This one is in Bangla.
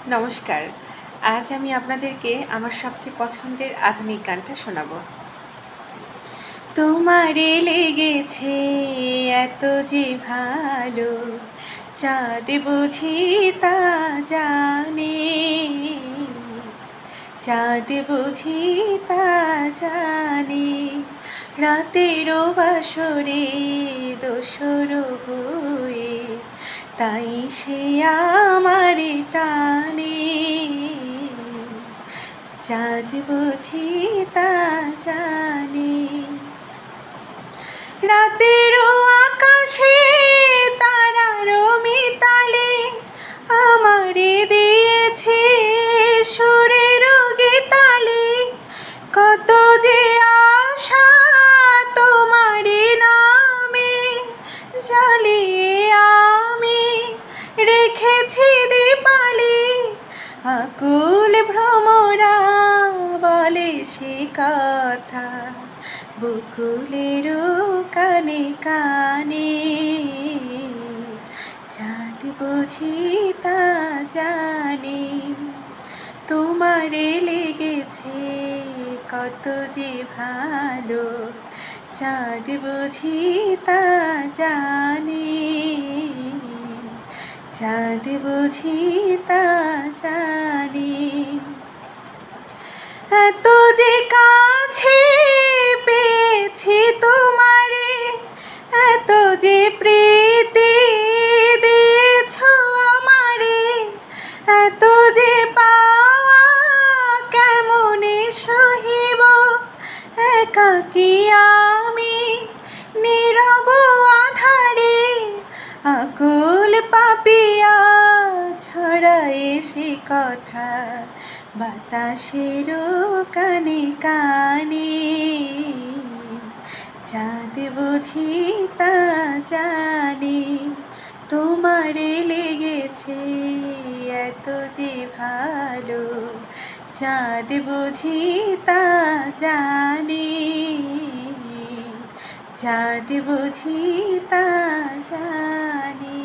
নমস্কার। আজ আমি আপনাদেরকে আমার সবচেয়ে পছন্দের আধুনিক গানটা শোনাবো। তোমারে লেগেছে এত যে ভালো, চাঁদ বুঝি তা জানে, চাঁদ বুঝি তা জানে। রাতেরও বাসরে দোসর হয়ে তাই সে আমারে টানে, চাঁদ বুঝি তা জানে। রাতেরও আকাশে তারারও মিতালে আমারে দিয়েছে সুরেরও গীতালে। কত যে আশা তোমারি নামে জ্বালিয়ে আমি রেখেছি দীপালি। আকুল ভ্রমরা বলে সে কথা বকুলেরও কানে কানে, চাঁদ বুঝি তা জানে। তোমারে লেগেছে কত যে ভালো, চাঁদ বুঝি তা জানে, চাঁদ বুঝি তা জানে। এত যে কাছে পেয়েছি তোমারে, এত যে প্রীতি দিয়েছ আমারে, এত যে পাওয়া কেমনে সহিব একাকী আমি নীরব আধারে। আকুল পাপিয়া ছড়ায় সে কথা বাতাসেরও কানে কানে, চাঁদ বুঝি তা জানে। তোমারে লেগেছে এত যে ভালো, চাঁদ বুঝি তা জানে, চাঁদ বুঝি তা জানে।